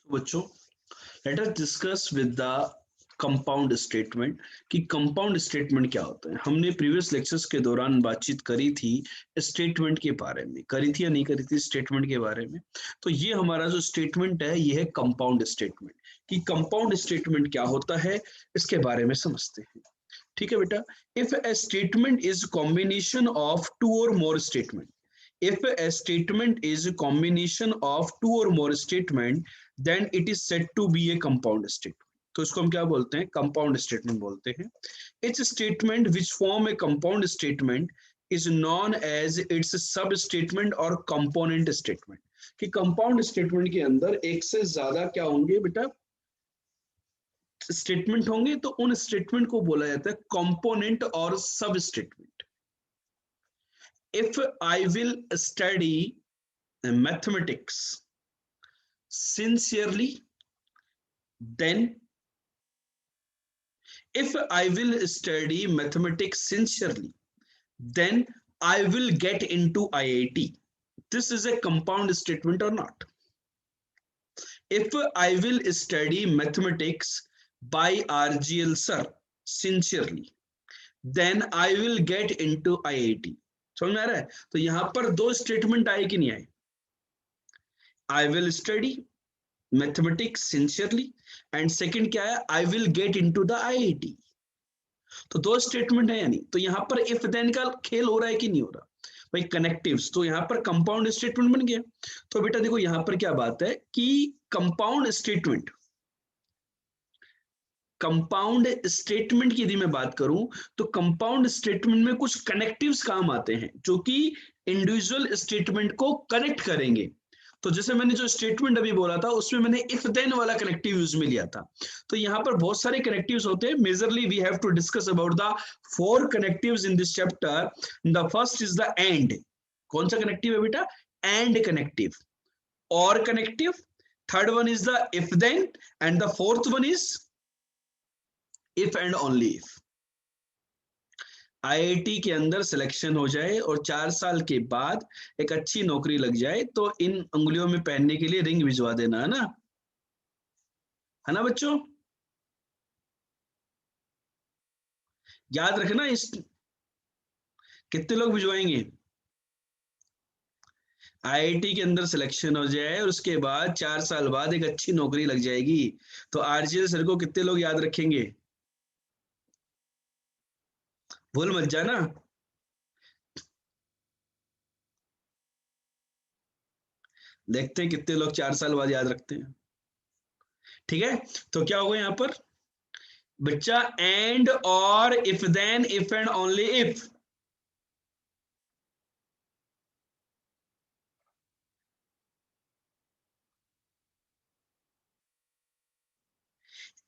बच्चों, let us discuss with the compound statement कि compound statement क्या होता है। हमने प्रीवियस लेक्चर्स के दौरान बातचीत करी थी स्टेटमेंट के बारे में, करी थी या नहीं करी थी स्टेटमेंट के बारे में। तो ये हमारा जो स्टेटमेंट है ये है कंपाउंड स्टेटमेंट। कि कंपाउंड स्टेटमेंट क्या होता है इसके बारे में समझते हैं। ठीक है बेटा, if a statement is combination of two or more statement, if a statement is a combination of two or more statement, then it is said to be a compound statement. तो इसको हम क्या बोलते हैं? कंपाउंड स्टेटमेंट बोलते हैं। It's statement which form a compound statement is known as its sub statement or component statement. कि compound statement के अंदर एक से ज्यादा क्या होंगे बेटा? स्टेटमेंट होंगे, तो उन स्टेटमेंट को बोला जाता है कंपोनेंट और सब statement. If I will study mathematics sincerely, then if I will study mathematics sincerely, then I will get into IIT. This is a compound statement or not? If I will study mathematics by RGL sir sincerely, then I will get into IIT. समझ में आ रहा है? तो यहां पर दो statement आए कि नहीं आए? I will study mathematics sincerely and second क्या है? I will get into the IIT. तो दो स्टेटमेंट है या नहीं? तो यहां पर इफ देन का खेल हो रहा है कि नहीं हो रहा भाई? कनेक्टिव्स, तो यहां पर कंपाउंड स्टेटमेंट बन गया। तो बेटा देखो यहां पर क्या बात है कि कंपाउंड स्टेटमेंट की यदि मैं बात करूं तो कंपाउंड स्टेटमेंट में कुछ कनेक्टिव्स काम आते हैं जो कि इंडिविजुअल स्टेटमेंट को कनेक्ट करेंगे। तो जैसे मैंने जो स्टेटमेंट अभी बोला था उसमें मैंने इफ देन वाला कनेक्टिव यूज में लिया था। तो यहां पर बहुत सारे कनेक्टिव्स होते हैं। Majorly we have to discuss about the 4 connectives in this chapter. The first is the and. कौन सा कनेक्टिव है बेटा? And connective. Or connective. Third one is the if then and the fourth one is if and only if. IIT के अंदर selection हो जाए और 4 साल के बाद एक अच्छी नौकरी लग जाए तो इन उंगलियों में पहनने के लिए रिंग भिजवा देना, है ना बच्चों? याद रखना। इस कितने लोग भिजवाएंगे? आईआईटी के अंदर सिलेक्शन हो जाए और उसके बाद 4 साल बाद एक अच्छी नौकरी लग जाएगी तो आरजीएल सर को कितने लोग याद रखेंगे? भूल मत जाना। देखते हैं कितने लोग 4 साल बाद याद रखते हैं। ठीक है, तो क्या होगा यहां पर बच्चा? And or if then if and only if.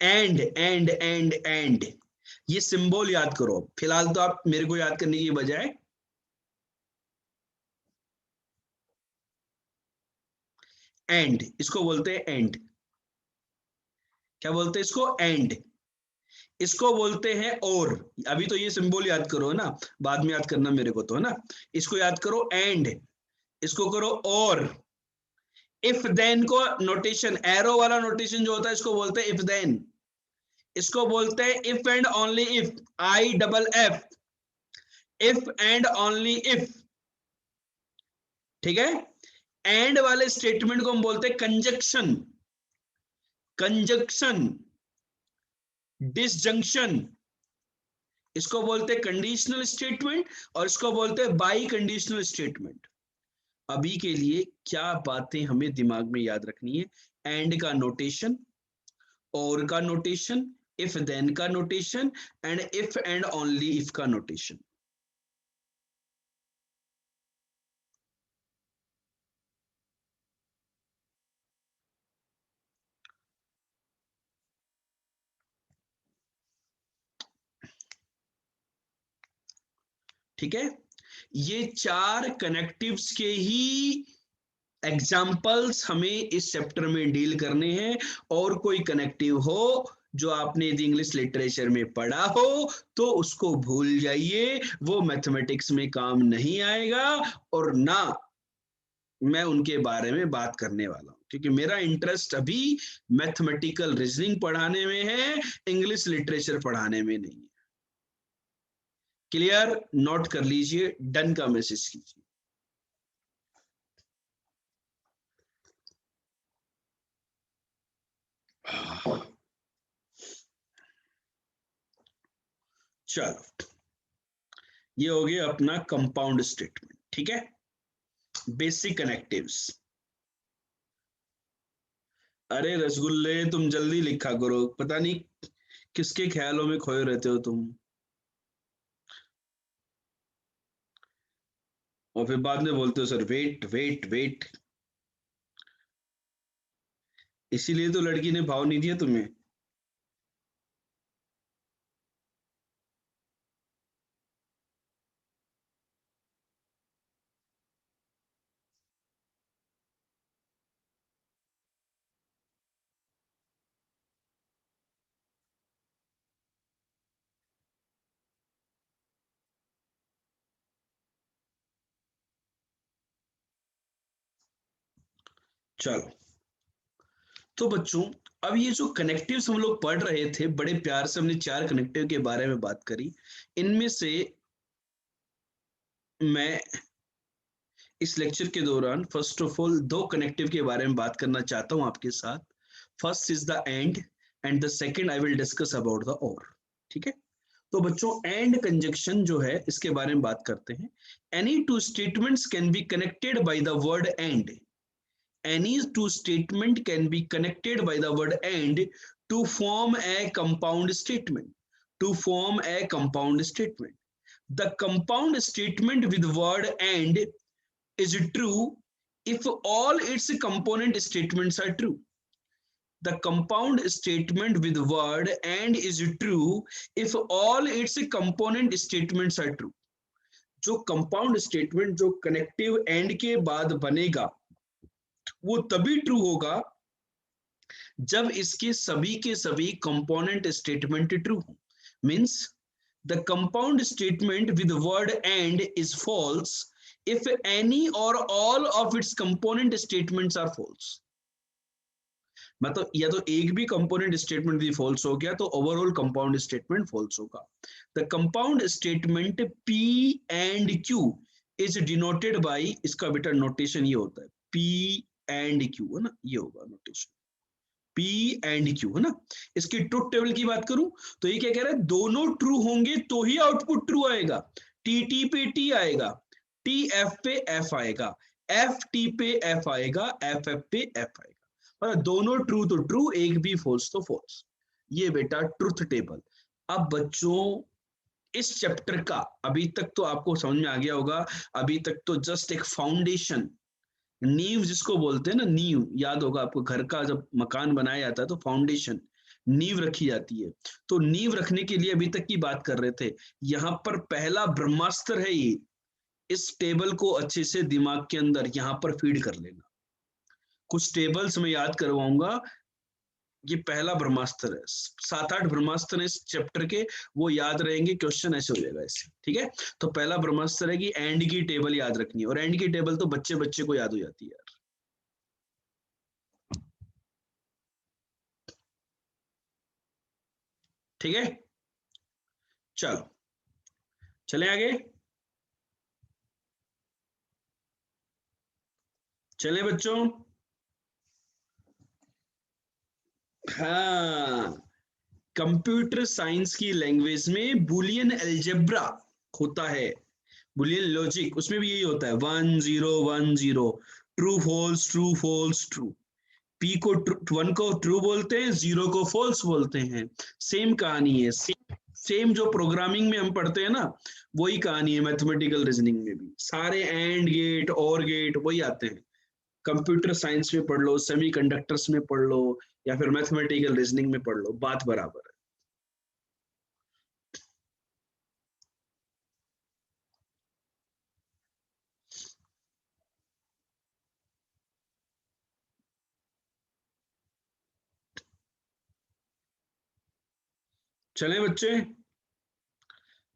And ये सिंबल याद करो। फिलहाल तो आप मेरे को याद करने की बजाय एंड, इसको बोलते हैं एंड। क्या बोलते हैं इसको? एंड। इसको बोलते हैं और। अभी तो ये सिंबल याद करो ना, बाद में याद करना मेरे को, तो है ना। इसको याद करो एंड, इसको करो और। इफ देन को नोटेशन, एरो वाला नोटेशन जो होता है इसको बोलते हैं इफ देन। इसको बोलते हैं if and only if, IFF, if and only if. ठीक है, एंड वाले स्टेटमेंट को हम बोलते हैं कंजक्शन, डिसजंक्शन। इसको बोलते हैं कंडीशनल स्टेटमेंट और इसको बोलते हैं बाई कंडीशनल स्टेटमेंट। अभी के लिए क्या बातें हमें दिमाग में याद रखनी है? एंड का नोटेशन, और का नोटेशन, इफ देन का notation and if and only if का नोटेशन। ठीक है, ये 4 कनेक्टिव्स के ही एग्जाम्पल्स हमें इस चैप्टर में डील करने हैं। और कोई कनेक्टिव हो जो आपने इंग्लिश लिटरेचर में पढ़ा हो तो उसको भूल जाइए, वो मैथमेटिक्स में काम नहीं आएगा और ना मैं उनके बारे में बात करने वाला हूं। क्योंकि मेरा इंटरेस्ट अभी मैथमेटिकल रीजनिंग पढ़ाने में है, इंग्लिश लिटरेचर पढ़ाने में नहीं है। क्लियर? नोट कर लीजिए, डन का मैसेज कीजिए। चलो, ये हो गया अपना कंपाउंड स्टेटमेंट। ठीक है, बेसिक कनेक्टिव्स। अरे रसगुल्ले, तुम जल्दी लिखा करो, पता नहीं किसके ख्यालों में खोए रहते हो तुम, और फिर बाद में बोलते हो सर वेट वेट वेट। इसीलिए तो लड़की ने भाव नहीं दिया तुम्हें। चलो, तो बच्चों, अब ये जो कनेक्टिव्स हम लोग पढ़ रहे थे, बड़े प्यार से हमने 4 कनेक्टिव के बारे में बात करी। इनमें से मैं इस लेक्चर के दौरान फर्स्ट ऑफ ऑल 2 कनेक्टिव के बारे में बात करना चाहता हूं आपके साथ। First is the and the second I will discuss about the और। ठीक है, तो बच्चों एंड कंजक्शन जो है इसके बारे में बात करते हैं। Any two statements can be connected by the word and. Any two statement can be connected by the word and to form a compound statement. To form a compound statement. The compound statement with word and is true if all its component statements are true. The compound statement with word and is true if all its component statements are true. जो compound statement जो connective and के बाद बनेगा वो तभी true होगा जब इसके सभी के सभी कंपोनेंट स्टेटमेंट ट्रू हो। Means the compound statement with word and is false if any or all of its component statements are false. मतलब या तो एक भी कंपोनेंट स्टेटमेंट भी फॉल्स हो गया तो ओवरऑल कंपाउंड स्टेटमेंट फॉल्स होगा। The compound statement P and Q is denoted by, इसका बेटा नोटेशन ये होता है पी एंड क्यू, है ना, ये होगा नोटेशन P एंड Q, है ना। इसकी ट्रुथ टेबल की बात करूं तो ये क्या कह रहा है, दोनों ट्रू होंगे तो ही आउटपुट ट्रू आएगा। टी पे टी आएगा, एफ पे एफ आएगा, टी पे एफ आएगा, एफ पे एफ आएगा। मतलब दोनों ट्रू तो ट्रू, एक भी फॉल्स तो फॉल्स। ये बेटा ट्रुथ टेबल। अब बच्चों इस चैप्टर का अभी तक तो आपको समझ में आ गया होगा। अभी तक तो जस्ट एक फाउंडेशन, नींव जिसको बोलते हैं ना, नींव याद होगा आपको, घर का जब मकान बनाया जाता है तो फाउंडेशन, नींव रखी जाती है। तो नींव रखने के लिए अभी तक की बात कर रहे थे, यहाँ पर पहला ब्रह्मास्त्र है ये। इस टेबल को अच्छे से दिमाग के अंदर यहाँ पर फीड कर लेना। कुछ टेबल्स में याद करवाऊंगा, ये पहला ब्रह्मास्त्र है। 7-8 ब्रह्मास्त्र इस चैप्टर के, वो याद रहेंगे, क्वेश्चन ऐसे हो जाएगा ऐसे। ठीक है, तो पहला ब्रह्मास्त्र है कि एंड की टेबल याद रखनी है, और एंड की टेबल तो बच्चे बच्चे को याद हो जाती है यार। ठीक है, चलो चले आगे, चले बच्चों। हाँ, कंप्यूटर साइंस की लैंग्वेज में बुलियन अलजेब्रा होता है, बुलियन लॉजिक, उसमें भी यही होता है 1 0 1 0, true false true false true. P को 1 को ट्रू बोलते हैं, 0 को फॉल्स बोलते हैं। सेम कहानी है, सेम जो प्रोग्रामिंग में हम पढ़ते हैं ना, वही कहानी है मैथमेटिकल रीजनिंग में भी। सारे एंड गेट और गेट वही आते हैं। कंप्यूटर साइंस में पढ़ लो, सेमीकंडक्टर्स में पढ़ लो, या फिर मैथमेटिकल रीजनिंग में पढ़ लो, बात बराबर है। चलें बच्चे,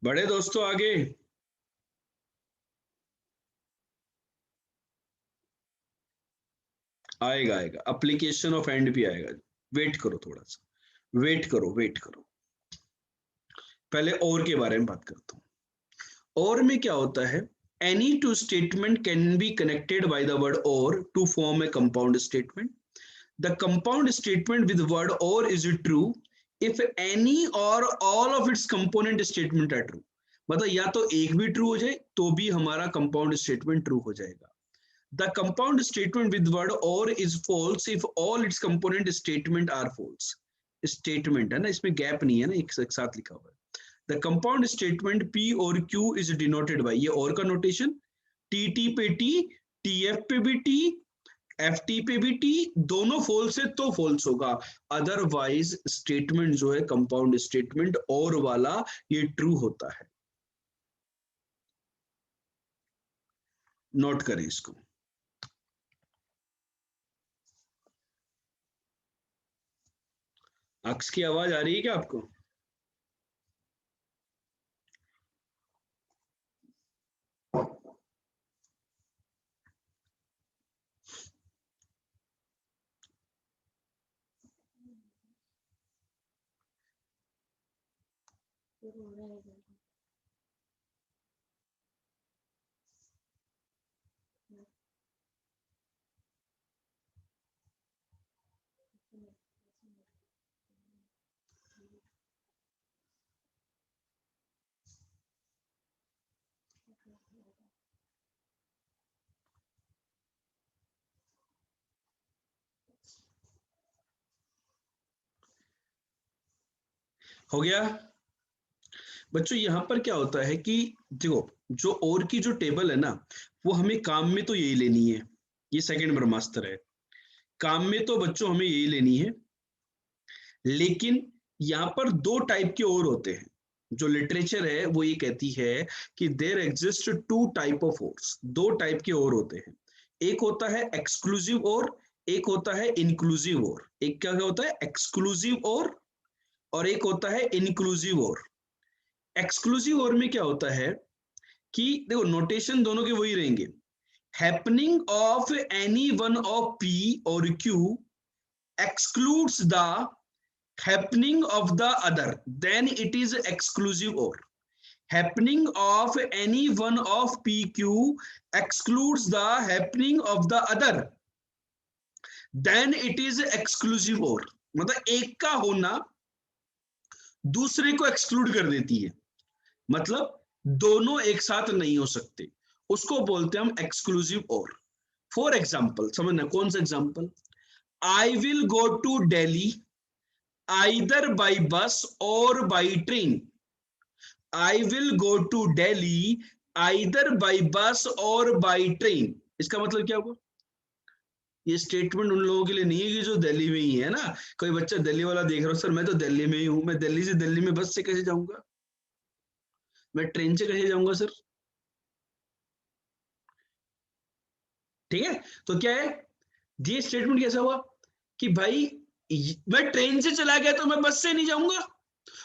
बड़े दोस्तों आगे। आएगा आएगा, अप्लीकेशन ऑफ एंड भी आएगा। वेट करो थोड़ा सा, वेट करो वेट करो, पहले और के बारे में बात करता हूं। और में क्या होता है, any two statement can be connected by the word or to form a compound statement. The compound statement with word or is true if any or all of its component statement are true. मतलब या तो एक भी true हो जाए तो भी हमारा कंपाउंड स्टेटमेंट ट्रू हो जाएगा। The compound statement with word or is false if all its component statement are false. Statement है ना, इसमें गैप नहीं है ना, एक साथ लिखा हुआ है। The compound statement P और Q is denoted by, ये और का नोटेशन, TT पे T, TF पे भी T, FT पे भी T, दोनों false है तो false होगा, अदरवाइज स्टेटमेंट जो है कंपाउंड स्टेटमेंट और वाला ये ट्रू होता है। नोट करें इसको। अक्स की आवाज आ रही है क्या आपको? हो गया बच्चों। यहां पर क्या होता है कि देखो, जो और की जो टेबल है ना, वो हमें काम में तो यही लेनी है, ये सेकंड ब्रह्मास्त्र है, काम में तो बच्चों हमें यही लेनी है। लेकिन यहाँ पर दो टाइप के और होते हैं, जो लिटरेचर है वो ये कहती है कि there exist two type of ors, दो टाइप के और होते हैं। एक होता है एक्सक्लूसिव और, एक होता है इंक्लूसिव और। एक क्या होता है एक्सक्लूसिव और एक होता है इंक्लूसिव और। एक्सक्लूसिव और में क्या होता है कि देखो नोटेशन दोनों के वही रहेंगे, happening of any one of P और Q excludes the happening of the other, then it is exclusive or. Happening of any one of PQ excludes the happening of the other, then it is exclusive or। मतलब एक का होना दूसरे को exclude कर देती है, मतलब दोनों एक साथ नहीं हो सकते, उसको बोलते हैं हम एक्सक्लूसिव और। फॉर एग्जाम्पल समझना, कौन सा example, I will go to Delhi either by bus or by train। I will go to Delhi either by bus or by train। इसका मतलब क्या हुआ, ये स्टेटमेंट उन लोगों के लिए नहीं है कि जो दिल्ली में ही है ना। कोई बच्चा दिल्ली वाला देख रहा हो, सर मैं तो दिल्ली में ही हूं, मैं दिल्ली से दिल्ली में बस से कैसे जाऊंगा, मैं ट्रेन से कैसे जाऊंगा सर। ठीक है, तो क्या है, ये स्टेटमेंट कैसा हुआ कि भाई मैं ट्रेन से चला गया तो मैं बस से नहीं जाऊंगा,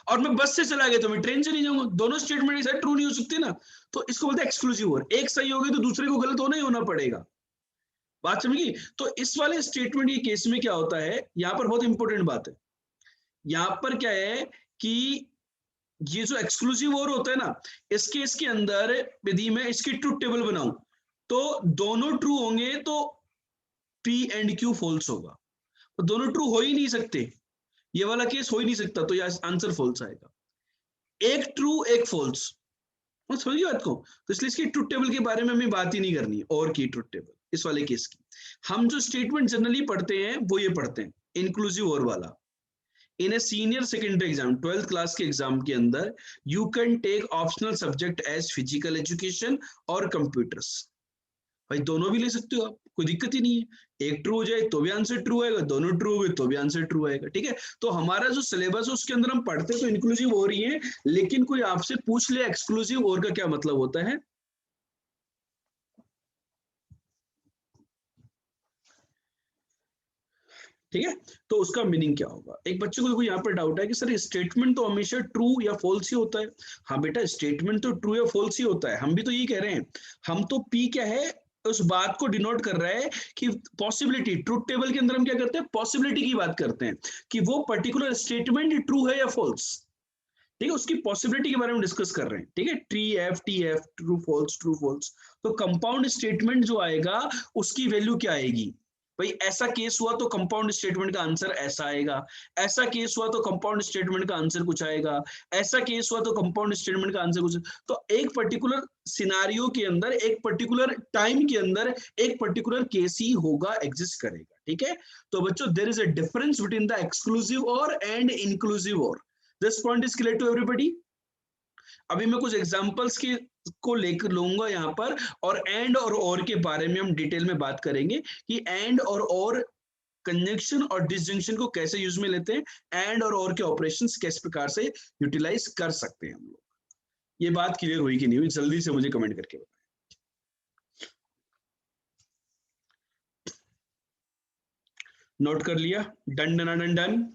और मैं बस से चला गया तो मैं ट्रेन से नहीं जाऊंगा, दोनों स्टेटमेंट एक साथ ट्रू नहीं हो सकते ना। तो इसको बोलते हैं एक्सक्लूसिव और। एक सही हो गई तो दूसरे को गलत होना ही होना पड़ेगा, बात समझी। तो इस वाले स्टेटमेंट के केस में क्या होता है, यहाँ पर बहुत इंपॉर्टेंट बात है, यहाँ पर क्या है कि ये जो एक्सक्लूसिव और होता है ना, इस केस के अंदर यदि मैं इसकी ट्रूथ टेबल बनाऊं तो दोनों ट्रू होंगे तो P एंड Q फॉल्स होगा, तो दोनों ट्रू हो ही नहीं सकते, ये वाला केस हो ही नहीं सकता, तो यह आंसर फॉल्स आएगा। एक ट्रू एक फॉल्स, समझिए बात को। तो इसलिए इसकी ट्रूथ टेबल के बारे में हमें बात ही नहीं करनी है, और की ट्रूथ टेबल इस वाले केस की। हम जो स्टेटमेंट जनरली पढ़ते हैं वो ये पढ़ते हैं इंक्लूसिव और वाला। In a senior secondary exam 12th class के एग्जाम के अंदर you can take optional subject as physical education और कंप्यूटर्स, भाई दोनों भी ले सकते हो आप, कोई दिक्कत ही नहीं है। एक ट्रू हो जाए तो भी आंसर ट्रू आएगा, दोनों ट्रू हो गए तो भी आंसर ट्रू आएगा। ठीक है, तो हमारा जो सिलेबस है उसके अंदर हम पढ़ते तो इंक्लूसिव हो रही है, लेकिन कोई आपसे पूछ ले एक्सक्लूसिव और का क्या मतलब होता है, ठीक है, तो उसका मीनिंग क्या होगा। एक बच्चे को यहाँ पर डाउट है कि सर स्टेटमेंट तो हमेशा ट्रू या फॉल्स ही होता है। हाँ बेटा, स्टेटमेंट तो ट्रू या फॉल्स ही होता है, हम भी तो यही कह रहे हैं। हम तो P क्या है, उस बात को डिनोट कर रहा है कि पॉसिबिलिटी, ट्रुथ टेबल के अंदर हम क्या करते हैं, पॉसिबिलिटी की बात करते हैं कि वो पर्टिकुलर स्टेटमेंट ट्रू है या फॉल्स। ठीक है, उसकी पॉसिबिलिटी के बारे में डिस्कस कर रहे हैं। ठीक है, T F, true false, true false. तो कंपाउंड स्टेटमेंट जो आएगा उसकी वैल्यू क्या आएगी, भाई ऐसा केस हुआ तो कंपाउंड स्टेटमेंट का आंसर ऐसा आएगा, ऐसा केस हुआ तो कंपाउंड स्टेटमेंट का आंसर कुछ आएगा, ऐसा केस हुआ तो कंपाउंड स्टेटमेंट का आंसर कुछ। तो एक पर्टिकुलर सिनारियो के अंदर, एक पर्टिकुलर टाइम के अंदर एक पर्टिकुलर केस ही होगा, एग्जिस्ट करेगा। ठीक है, तो बच्चों there is a difference between the exclusive or and inclusive or. This point is clear to everybody. अभी मैं कुछ एग्जांपल्स की को लेकर लूंगा यहाँ पर, और एंड और के बारे में हम डिटेल में बात करेंगे कि एंड और कंजंक्शन और डिसजंक्शन को कैसे यूज में लेते हैं, एंड और के ऑपरेशंस किस प्रकार से यूटिलाइज कर सकते हैं हम लोग। ये बात क्लियर हुई कि नहीं हुई, जल्दी से मुझे कमेंट करके बताएं। नोट कर लिया, डन डन डन डन।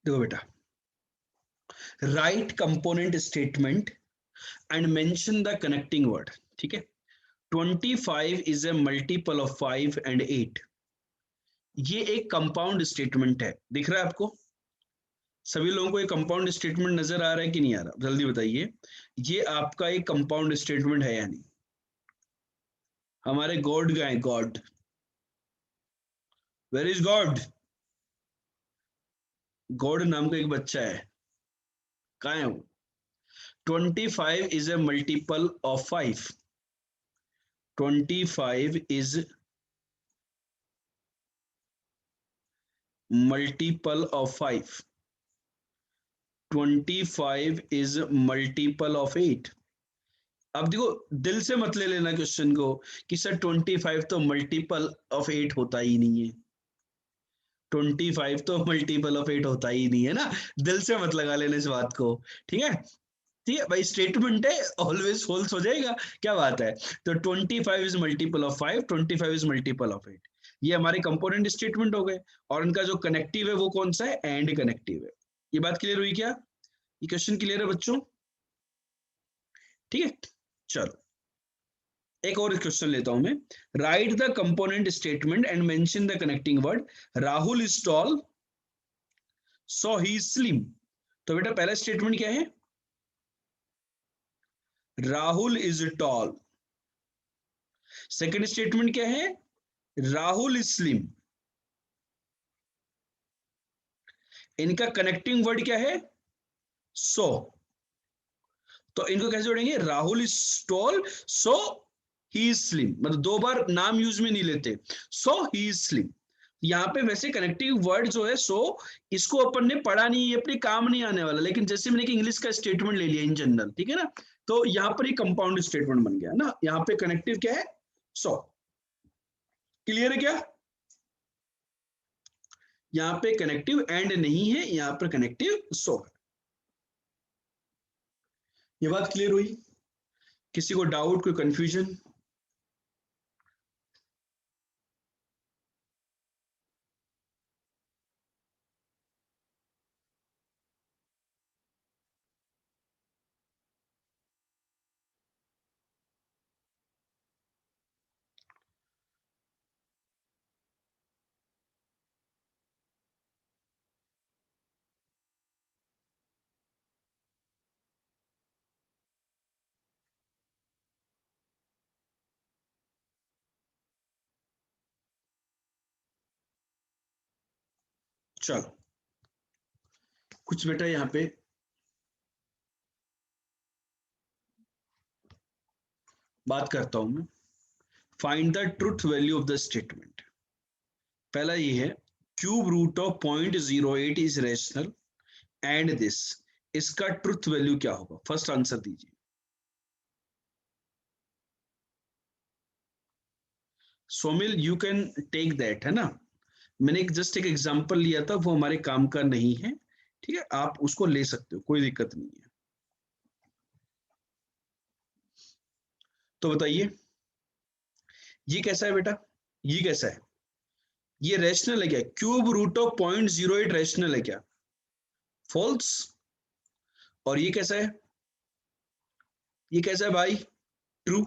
देखो बेटा, right component statement and mention the connecting word. ठीक है, 25 is a multiple of 5 and 8। ये एक कंपाउंड स्टेटमेंट है, दिख रहा है आपको? सभी लोगों को एक कंपाउंड स्टेटमेंट नजर आ रहा है कि नहीं आ रहा, जल्दी बताइए। ये आपका एक कंपाउंड स्टेटमेंट है या नहीं? हमारे गॉड का है, God. Where is God? God नाम का एक बच्चा है, कहाँ है वो? 25 is a multiple of 5। 25 is multiple of 5। 25 is multiple of 8। अब देखो, दिल से मत ले लेना क्वेश्चन को कि सर 25 तो मल्टीपल ऑफ 8 होता ही नहीं है। 25 तो मल्टीपल ऑफ 8 होता ही नहीं है ना। दिल से मत लगा लेना इस बात को। ठीक है, ठीक है भाई, स्टेटमेंट है, ऑलवेज फॉल्स हो जाएगा, क्या बात है। तो 25 is multiple of 5, 25 is multiple of 8। ये हमारे कंपोनेंट स्टेटमेंट हो गए, और इनका जो कनेक्टिव है वो कौन सा है, एंड कनेक्टिव है। ये बात क्लियर हुई क्या? ये क्वेश्चन क्लियर है बच्चों? ठीक है, चलो एक और क्वेश्चन लेता हूं मैं। Right the component statement and mention the connecting word. Rahul is tall, so he is slim. तो बेटा पहला स्टेटमेंट क्या है, Rahul is tall. Second statement क्या है, राहुल इज स्लिम। इनका कनेक्टिंग वर्ड क्या है, सो। तो इनको कैसे जोड़ेंगे, Rahul is tall, so he is slim. मतलब दो बार नाम यूज में नहीं लेते, सो ही इज स्लिम। यहाँ पे वैसे कनेक्टिव वर्ड जो है सो, इसको अपन ने पढ़ा नहीं, ये अपने काम नहीं आने वाला, लेकिन जैसे मैंने कि इंग्लिश का स्टेटमेंट ले लिया इन जनरल, ठीक है ना, तो यहाँ पर ये कंपाउंड स्टेटमेंट बन गया ना। यहाँ पे कनेक्टिव क्या है, सो। क्लियर है क्या? यहाँ पे कनेक्टिव एंड नहीं है, यहाँ पर कनेक्टिव सो है। ये बात क्लियर हुई? किसी को डाउट, कोई कंफ्यूजन? चलो कुछ बेटा यहाँ पे बात करता हूं मैं। Find the truth value of the statement. पहला ये है cube root of 0.08 is rational and this, इसका ट्रुथ वैल्यू क्या होगा? फर्स्ट आंसर दीजिए। Somil you can take that, है ना। मैंने जस्ट एक एग्जांपल लिया था, वो हमारे काम का नहीं है, ठीक है, आप उसको ले सकते हो, कोई दिक्कत नहीं है। तो बताइए ये कैसा है बेटा, ये कैसा है? ये रैशनल है क्या? क्यूब रूट ऑफ 0.08 रैशनल है क्या? फॉल्स। और ये कैसा है? ये कैसा है भाई? ट्रू।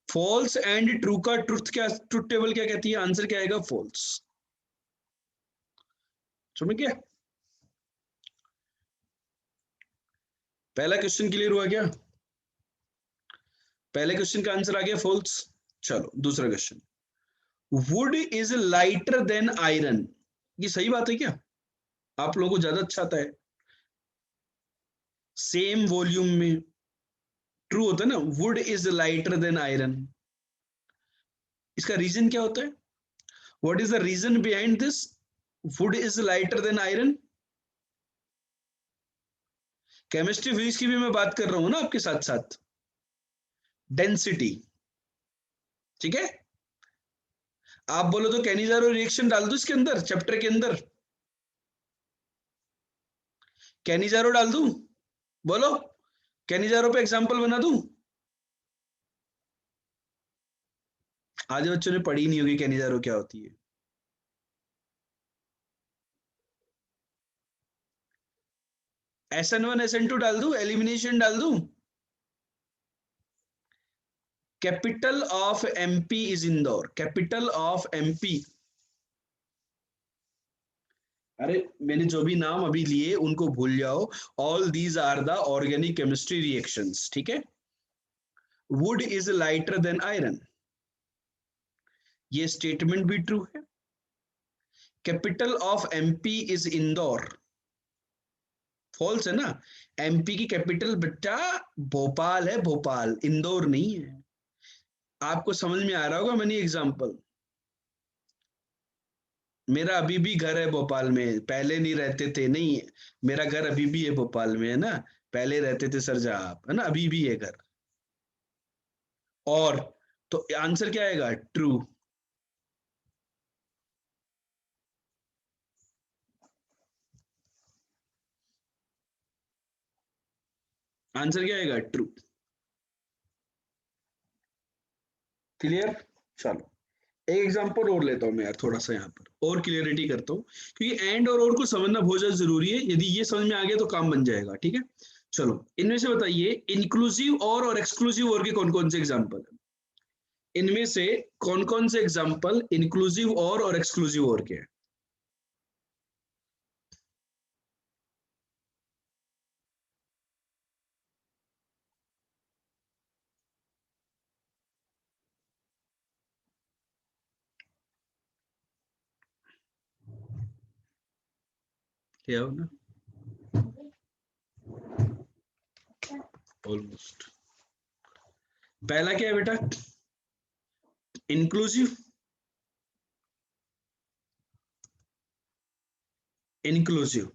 फॉल्स एंड ट्रू का ट्रुथ क्या, ट्रुथ टेबल क्या कहती है? आंसर क्या आएगा? फॉल्स। समझ गया? पहला क्वेश्चन क्लियर हुआ क्या? पहले क्वेश्चन का आंसर आ गया फॉल्स। चलो दूसरा question, would is lighter than iron, ये सही बात है क्या? आप लोगों को ज्यादा अच्छा आता है, सेम वॉल्यूम में ट्रू होता है ना, wood is lighter than iron. इसका रीजन क्या होता है? What is the reason behind this? Wood is lighter than iron. Chemistry physics की भी मैं बात कर रहा हूं ना आपके साथ साथ। डेंसिटी, ठीक है। आप बोलो तो कैनिजारो रिएक्शन डाल दो इसके अंदर, चैप्टर के अंदर कैनिजारो डाल दूं? बोलो, कैनिजारो पे एग्जांपल बना दूं? आधे बच्चों ने पढ़ी नहीं होगी कैनिजारो क्या होती है। SN1 SN2 डाल दूं, एलिमिनेशन डाल दूं? Capital of MP is Indore, capital of MP। अरे मैंने जो भी नाम अभी लिए उनको भूल जाओ। All these are the organic chemistry reactions, ठीक है। Wood is lighter than iron, ये स्टेटमेंट भी ट्रू है। Capital of MP is Indore, false है ना। MP की कैपिटल बेटा भोपाल है, भोपाल, इंदौर नहीं है। आपको समझ में आ रहा होगा मैंने एग्जांपल। मेरा अभी भी घर है भोपाल में, पहले नहीं रहते थे, नहीं, मेरा घर अभी भी है भोपाल में, है ना। पहले रहते थे सर जहाँ आप, है ना, अभी भी है घर। और तो आंसर क्या आएगा? ट्रू। आंसर क्या आएगा? ट्रू। क्लियर? चलो एक एग्जांपल और लेता हूं मैं यार, थोड़ा सा यहाँ पर और क्लियरिटी करता हूँ, क्योंकि एंड और को समझना बहुत ज्यादा जरूरी है। यदि ये समझ में आ गया तो काम बन जाएगा, ठीक है। चलो इनमें से बताइए इंक्लूसिव और एक्सक्लूसिव और के कौन कौन से एग्जाम्पल है? इनमें से कौन कौन से एग्जाम्पल इंक्लूसिव और एक्सक्लूसिव और के हैं? क्या हो ना, ऑलमोस्ट। पहला क्या है बेटा? Inclusive, inclusive.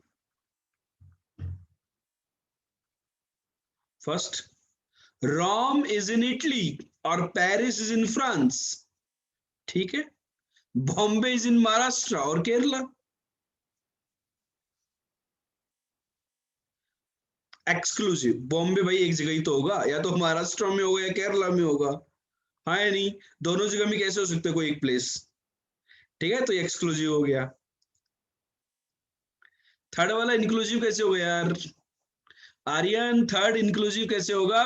First, Rome is in Italy और पेरिस इज इन फ्रांस, ठीक है। बॉम्बे इज इन महाराष्ट्र और केरला। एक्सक्लूसिव, बॉम्बे भाई एक जगह ही तो होगा, या तो महाराष्ट्र में होगा या केरला में होगा, हाँ या नहीं? दोनों जगह में कैसे हो सकते हैं कोई एक प्लेस? ठीक है, तो ये एक्सक्लूसिव हो गया। थर्ड वाला इंक्लूसिव कैसे होगा यार? आर्यन थर्ड इंक्लूसिव कैसे होगा?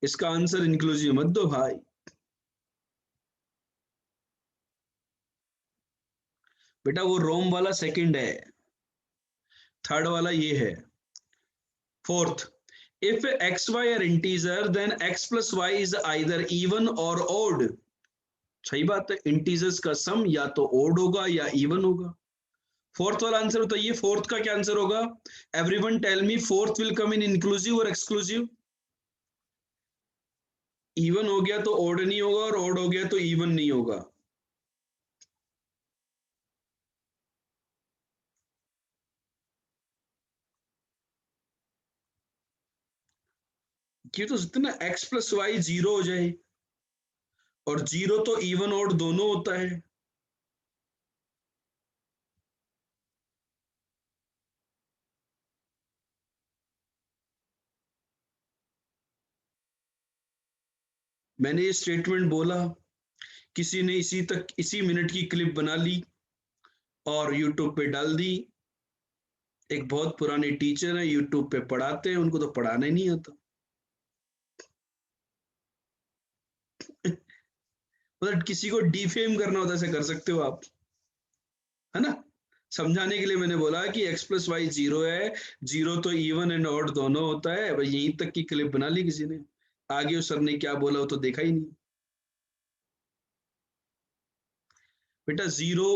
इसका आंसर इंक्लूसिव मत दो भाई। बेटा वो रोम वाला सेकंड है, थर्ड वाला ये है। Fourth, if x y are integer then x plus y is either even or odd, सही बात है, इंटीजर्स का सम या तो ओड होगा या इवन होगा। फोर्थ वाला आंसर बताइए, फोर्थ का क्या आंसर होगा? Everyone tell me, fourth will come in inclusive or exclusive? Even हो गया तो ओड नहीं होगा, और ओड हो गया तो इवन नहीं होगा। ये तो जितना एक्स प्लस वाई जीरो हो जाए, और जीरो तो इवन ओड दोनों होता है। मैंने ये स्टेटमेंट बोला, किसी ने इसी मिनट की क्लिप बना ली और यूट्यूब पे डाल दी। एक बहुत पुराने टीचर है, यूट्यूब पे पढ़ाते हैं, उनको तो पढ़ाना ही नहीं आता। मतलब किसी को डिफेम करना होता है, ऐसे कर सकते हो आप, है ना? समझाने के लिए मैंने बोला कि एक्स प्लस वाई जीरो है, जीरो तो इवन एंड ऑड दोनों होता है। भाई यहीं तक की क्लिप बना ली किसी ने, आगे उस सर ने क्या बोला वो तो देखा ही नहीं। बेटा जीरो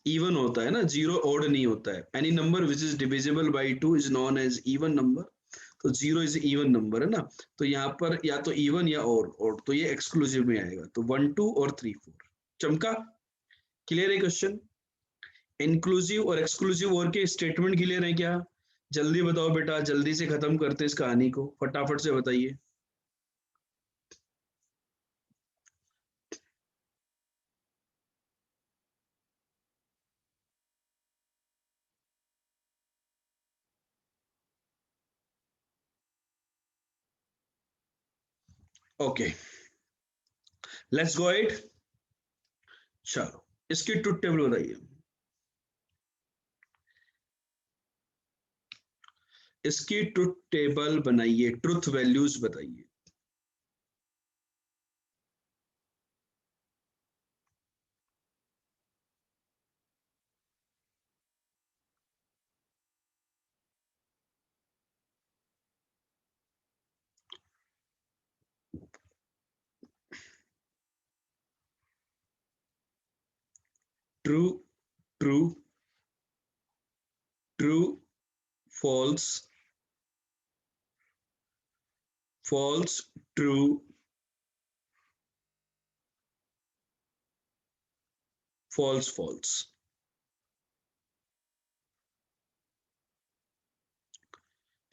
इवन होता है ना, जीरो ऑड नहीं होता है। Any number which is divisible by two is known as even number. तो जीरो इज इवन नंबर, है ना? तो यहाँ पर या तो इवन या और तो ये एक्सक्लूसिव में आएगा, तो 1 2 और 3 4। चमका? क्लियर है क्वेश्चन? इंक्लूसिव और एक्सक्लूसिव और के स्टेटमेंट क्लियर है क्या? जल्दी बताओ बेटा, जल्दी से खत्म करते इस कहानी को, फटाफट से बताइए। Okay, let's go it. चलो, इसकी ट्रुथ टेबल बताइए। इसकी ट्रुथ टेबल बनाइए, ट्रुथ वैल्यूज बताइए। True, true, true, false, false, true, false, false.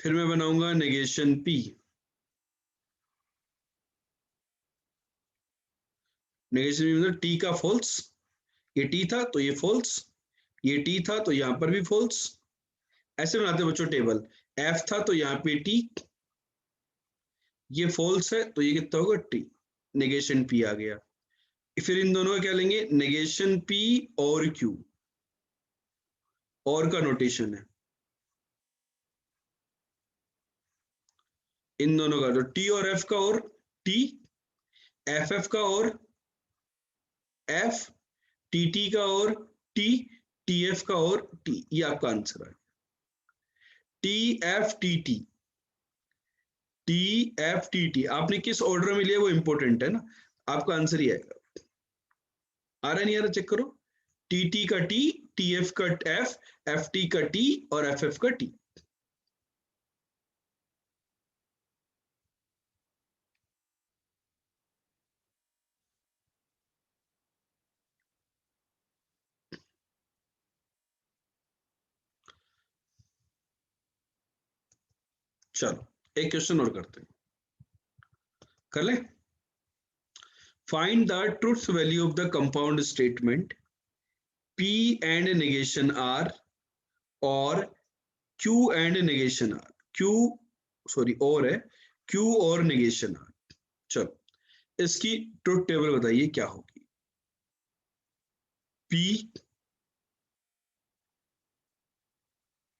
फिर मैं बनाऊंगा नेगेशन पी। नेगेशन पी मतलब टी का फॉल्स। ये टी था तो ये फॉल्स, ये टी था तो यहां पर भी फॉल्स। ऐसे बनाते हैं बच्चों टेबल। एफ था तो यहाँ पे टी, ये फॉल्स है तो ये कितना होगा टी। नेगेशन पी आ गया। फिर इन दोनों का क्या लेंगे? नेगेशन पी और क्यू, और का नोटेशन है इन दोनों का, तो टी और एफ का और टी, एफ एफ का और एफ, टी टी का और टी, टी एफ का और टी। ये आपका आंसर है। T F T T, T F T T आपने किस ऑर्डर में लिया वो इंपॉर्टेंट है ना, आपका आंसर ही आएगा। आ रहा है नहीं आ रहा? चेक करो। टी टी का टी, टी एफ का एफ, एफ टी का टी और एफ एफ का टी। चलो एक क्वेश्चन और करते हैं, कर ले। Find the truth value of the compound statement P and negation R और Q and negation R। Q sorry और है, Q और negation R। चलो इसकी ट्रुथ टेबल बताइए क्या होगी। P,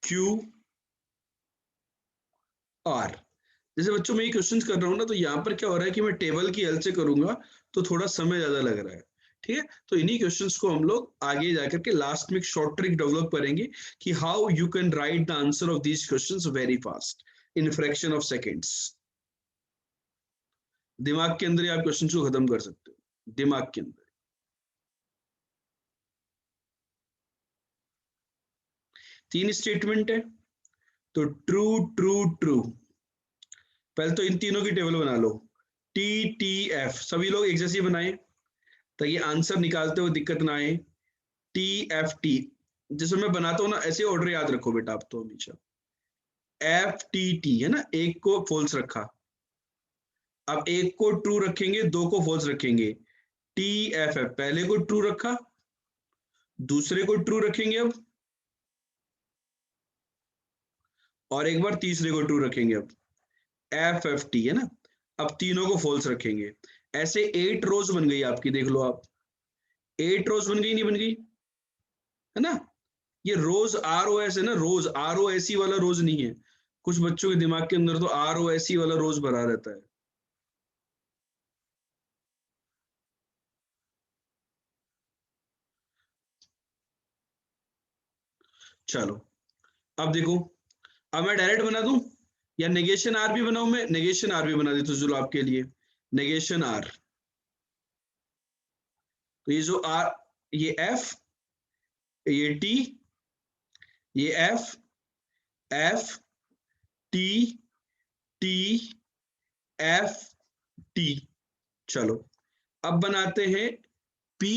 Q, R। जैसे बच्चों मैं ये क्वेश्चंस कर रहा हूँ ना, तो यहाँ पर क्या हो रहा है कि मैं टेबल की हेल्प से करूंगा तो थोड़ा समय ज्यादा लग रहा है। ठीक है, तो इन्हीं क्वेश्चंस को हम लोग आगे जाकर के लास्ट में एक शॉर्ट ट्रिक डेवलप करेंगे कि how you can write the answer of these questions very fast in fraction of seconds. दिमाग के अंदर ही आप क्वेश्चंस को खत्म कर सकते हो। दिमाग के अंदर। तीन स्टेटमेंट है, तो ट्रू ट्रू ट्रू। पहले तो इन तीनों की टेबल बना लो, टी टी एफ, सभी लोग एक जैसी बनाए ताकि आंसर निकालते हुए दिक्कत ना आए। टी एफ टी, जैसे मैं बनाता हूँ ना ऐसे ऑर्डर याद रखो बेटा आप तो हमेशा। एफ टी टी है ना, एक को फॉल्स रखा, अब एक को ट्रू रखेंगे, दो को फॉल्स रखेंगे। टी एफ एफ, पहले को ट्रू रखा, दूसरे को ट्रू रखेंगे अब, और एक बार तीसरे को ट्रू रखेंगे अब। एफ एफ टी है ना, अब तीनों को फॉल्स रखेंगे। ऐसे 8 रोज बन गई आपकी, देख लो आप, 8 रोज बन गई, नहीं बन गई है ना। ये रोज आर ओ एस है ना, रोज आर ओ एस ई वाला रोज नहीं है, कुछ बच्चों के दिमाग के अंदर तो आर ओ एस ई वाला रोज भरा रहता है। चलो अब देखो, अब मैं डायरेक्ट बना दूं या नेगेशन आर भी बनाऊं, मैं नेगेशन आर भी बना देता हूं चलो आपके लिए। नेगेशन आर, तो ये जो आर, ये एफ, ये टी, ये F, F T, T F T. चलो अब बनाते हैं पी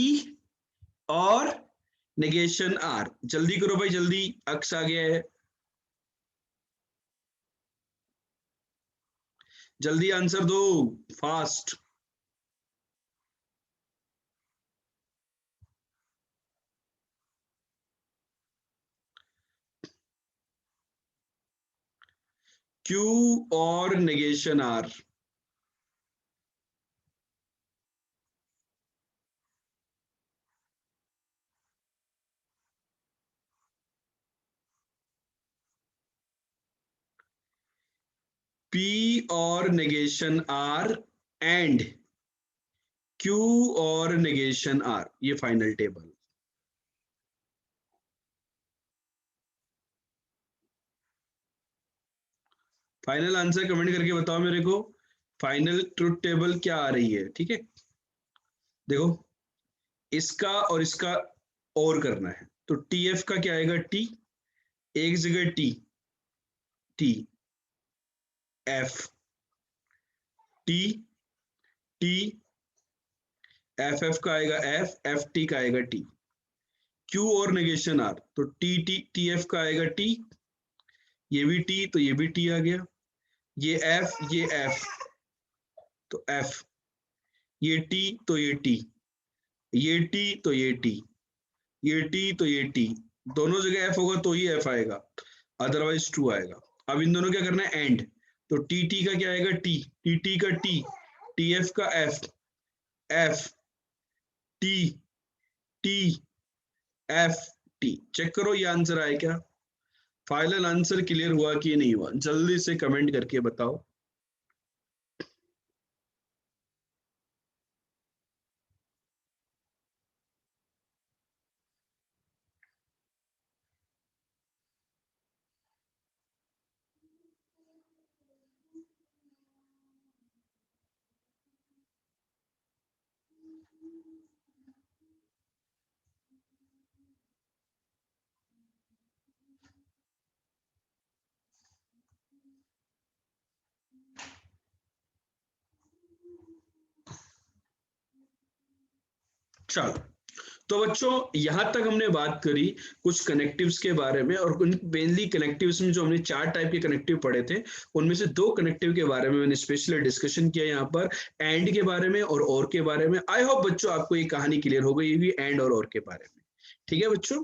और नेगेशन आर। जल्दी करो भाई जल्दी, अक्स आ गया है, जल्दी आंसर दो, फास्ट। क्यू और नेगेशन आर। पी और नेगेशन आर एंड क्यू और नेगेशन आर, ये final table. Final answer comment करके बताओ मेरे को, फाइनल ट्रुथ टेबल क्या आ रही है, ठीक है। देखो इसका और इसका और करना है, तो टी एफ का क्या आएगा, टी, एक जगह T, T F T, T F F का आएगा एफ, एफ टी का आएगा टी। क्यू और नेगेशन आर, तो टी टी टी एफ का आएगा टी, ये भी टी तो ये भी टी आ गया, ये एफ, ये एफ तो एफ, ये टी तो ये टी, ये टी तो ये टी, ये टी तो ये टी, दोनों जगह एफ होगा तो ही एफ आएगा, अदरवाइज टू आएगा। अब इन दोनों क्या करना है, एंड, तो टी टी का क्या आएगा, टी, टी टी का टी, टी एफ का F, F T, T F T. Check करो ये आंसर आया क्या, फाइनल आंसर क्लियर हुआ कि नहीं हुआ, जल्दी से कमेंट करके बताओ। चलो तो बच्चों यहां तक हमने बात करी कुछ कनेक्टिव्स के बारे में, और मेनली कनेक्टिव्स में जो हमने 4 टाइप के कनेक्टिव पढ़े थे उनमें से 2 कनेक्टिव के बारे में मैंने स्पेशली डिस्कशन किया यहाँ पर, एंड के बारे में और के बारे में। आई होप बच्चों आपको ये कहानी क्लियर हो गई भी एंड और के बारे में, ठीक है बच्चों।